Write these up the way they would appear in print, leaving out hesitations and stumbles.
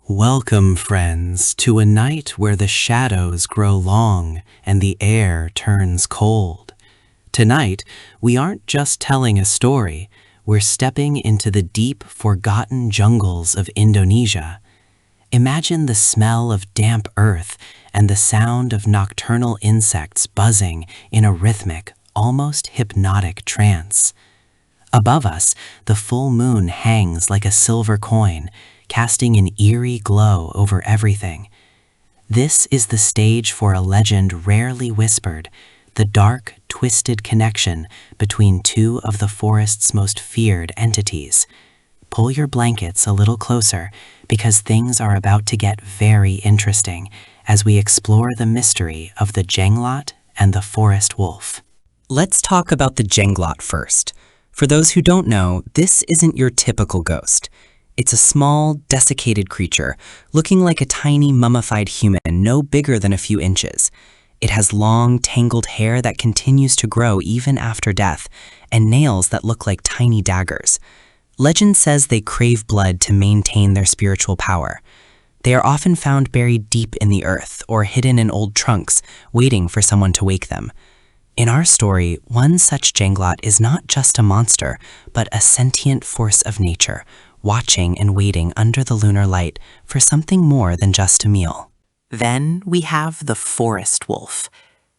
Welcome, friends, to a night where the shadows grow long and the air turns cold. Tonight, we aren't just telling a story, we're stepping into the deep, forgotten jungles of Indonesia. Imagine the smell of damp earth and the sound of nocturnal insects buzzing in a rhythmic, almost hypnotic trance. Above us, the full moon hangs like a silver coin, casting an eerie glow over everything. This is the stage for a legend rarely whispered, the dark, twisted connection between two of the forest's most feared entities. Pull your blankets a little closer, because things are about to get very interesting as we explore the mystery of the Jenglot and the forest wolf. Let's talk about the Jenglot first. For those who don't know, this isn't your typical ghost. It's a small, desiccated creature, looking like a tiny mummified human no bigger than a few inches. It has long, tangled hair that continues to grow even after death, and nails that look like tiny daggers. Legend says they crave blood to maintain their spiritual power. They are often found buried deep in the earth or hidden in old trunks, waiting for someone to wake them. In our story, one such Jenglot is not just a monster, but a sentient force of nature, watching and waiting under the lunar light for something more than just a meal. Then we have the forest wolf.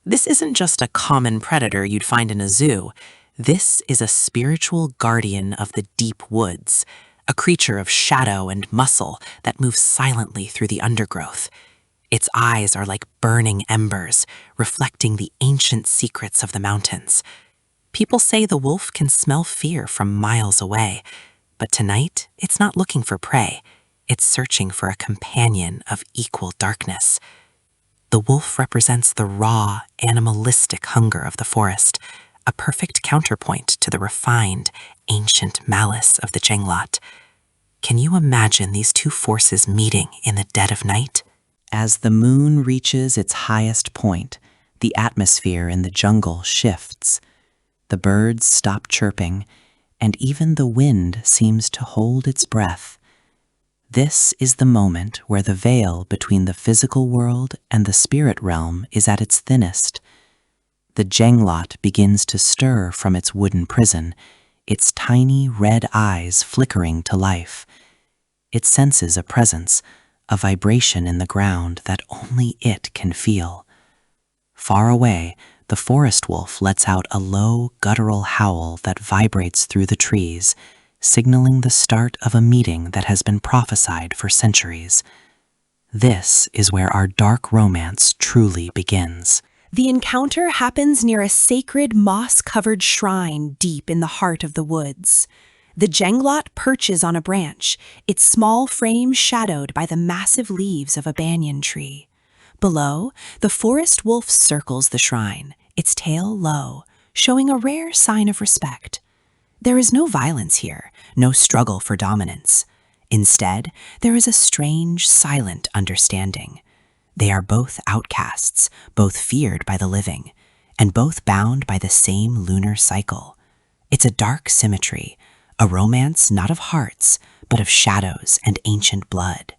This isn't just a common predator you'd find in a zoo. This is a spiritual guardian of the deep woods, a creature of shadow and muscle that moves silently through the undergrowth. Its eyes are like burning embers, reflecting the ancient secrets of the mountains. People say the wolf can smell fear from miles away, but tonight it's not looking for prey. It's searching for a companion of equal darkness. The wolf represents the raw, animalistic hunger of the forest, a perfect counterpoint to the refined, ancient malice of the Jenglot. Can you imagine these two forces meeting in the dead of night? As the moon reaches its highest point, the atmosphere in the jungle shifts. The birds stop chirping, and even the wind seems to hold its breath. This is the moment where the veil between the physical world and the spirit realm is at its thinnest. The Jenglot begins to stir from its wooden prison, its tiny red eyes flickering to life. It senses a presence, a vibration in the ground that only it can feel. Far away, the forest wolf lets out a low, guttural howl that vibrates through the trees, signaling the start of a meeting that has been prophesied for centuries. This is where our dark romance truly begins. The encounter happens near a sacred moss-covered shrine deep in the heart of the woods. The Jenglot perches on a branch, its small frame shadowed by the massive leaves of a banyan tree. Below, the forest wolf circles the shrine, its tail low, showing a rare sign of respect. There is no violence here, no struggle for dominance. Instead, there is a strange, silent understanding. They are both outcasts, both feared by the living, and both bound by the same lunar cycle. It's a dark symmetry, a romance not of hearts, but of shadows and ancient blood.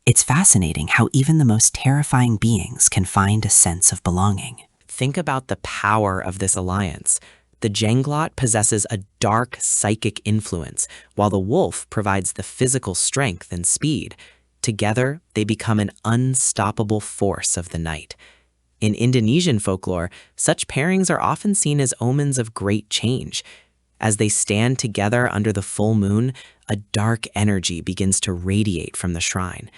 It's fascinating how even the most terrifying beings can find a sense of belonging. Think about the power of this alliance. The Jenglot possesses a dark psychic influence, while the wolf provides the physical strength and speed. Together, they become an unstoppable force of the night. In Indonesian folklore, such pairings are often seen as omens of great change. As they stand together under the full moon, a dark energy begins to radiate from the shrine.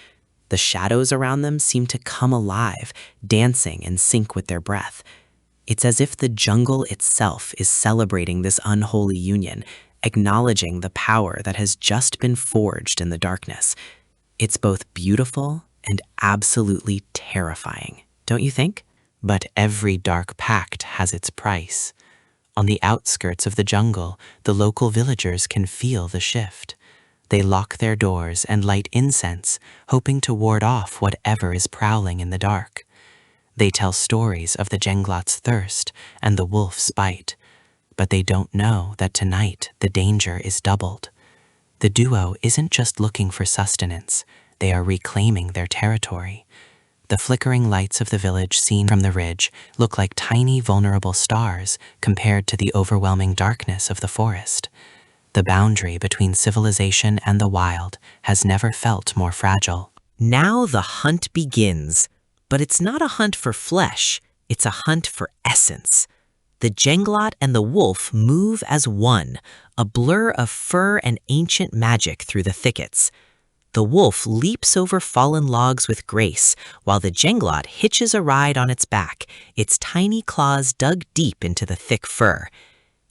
The shadows around them seem to come alive, dancing in sync with their breath. It's as if the jungle itself is celebrating this unholy union, acknowledging the power that has just been forged in the darkness. It's both beautiful and absolutely terrifying, don't you think? But every dark pact has its price. On the outskirts of the jungle, the local villagers can feel the shift. They lock their doors and light incense, hoping to ward off whatever is prowling in the dark. They tell stories of the Jenglot's thirst and the wolf's bite, but they don't know that tonight the danger is doubled. The duo isn't just looking for sustenance, they are reclaiming their territory. The flickering lights of the village seen from the ridge look like tiny vulnerable stars compared to the overwhelming darkness of the forest. The boundary between civilization and the wild has never felt more fragile. Now the hunt begins, but it's not a hunt for flesh, it's a hunt for essence. The Jenglot and the wolf move as one, a blur of fur and ancient magic through the thickets. The wolf leaps over fallen logs with grace, while the Jenglot hitches a ride on its back, its tiny claws dug deep into the thick fur.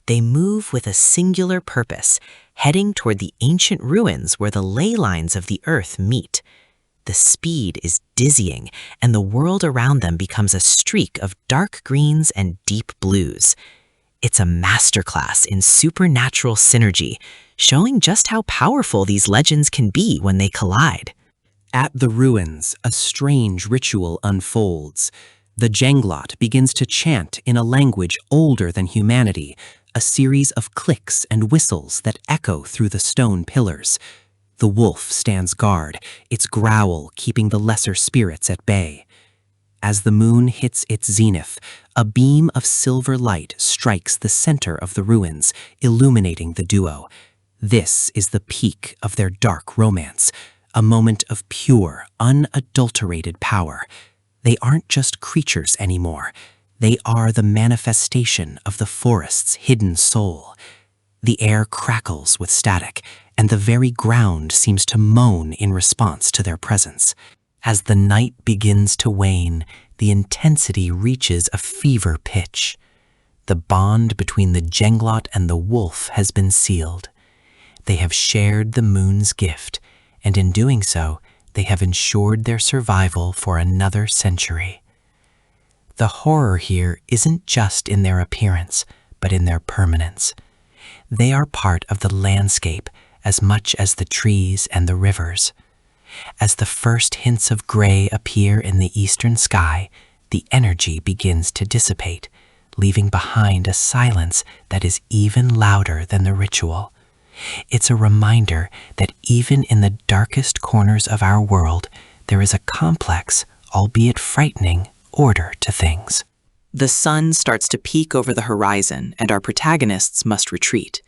They move with a singular purpose, heading toward the ancient ruins where the ley lines of the earth meet. The speed is dizzying, and the world around them becomes a streak of dark greens and deep blues. It's a masterclass in supernatural synergy, showing just how powerful these legends can be when they collide. At the ruins, a strange ritual unfolds. The Jenglot begins to chant in a language older than humanity, a series of clicks and whistles that echo through the stone pillars. The wolf stands guard, its growl keeping the lesser spirits at bay. As the moon hits its zenith, a beam of silver light strikes the center of the ruins, illuminating the duo. This is the peak of their dark romance, a moment of pure, unadulterated power. They aren't just creatures anymore. They are the manifestation of the forest's hidden soul. The air crackles with static, and the very ground seems to moan in response to their presence. As the night begins to wane, the intensity reaches a fever pitch. The bond between the Jenglot and the wolf has been sealed. They have shared the moon's gift, and in doing so, they have ensured their survival for another century. The horror here isn't just in their appearance, but in their permanence. They are part of the landscape as much as the trees and the rivers. As the first hints of gray appear in the eastern sky, the energy begins to dissipate, leaving behind a silence that is even louder than the ritual. It's a reminder that even in the darkest corners of our world, there is a complex, albeit frightening, order to things. The sun starts to peek over the horizon, and our protagonists must retreat.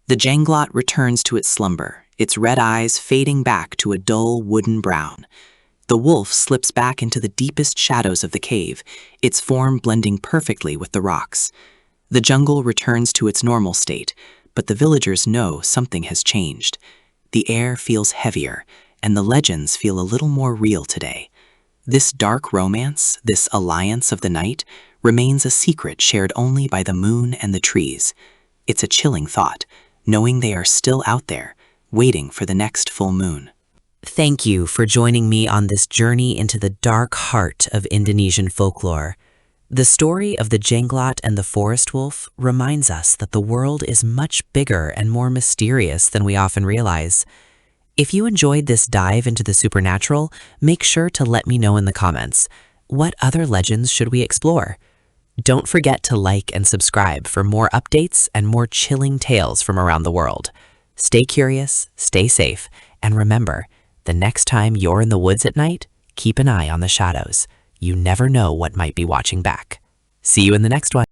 The Jenglot returns to its slumber, its red eyes fading back to a dull wooden brown. The wolf slips back into the deepest shadows of the cave, its form blending perfectly with the rocks. The jungle returns to its normal state, but the villagers know something has changed. The air feels heavier, and the legends feel a little more real today. This dark romance, this alliance of the night, remains a secret shared only by the moon and the trees. It's a chilling thought, knowing they are still out there, waiting for the next full moon. Thank you for joining me on this journey into the dark heart of Indonesian folklore. The story of the Jenglot and the forest wolf reminds us that the world is much bigger and more mysterious than we often realize. If you enjoyed this dive into the supernatural, make sure to let me know in the comments. What other legends should we explore? Don't forget to like and subscribe for more updates and more chilling tales from around the world. Stay curious, stay safe, and remember, the next time you're in the woods at night, keep an eye on the shadows. You never know what might be watching back. See you in the next one.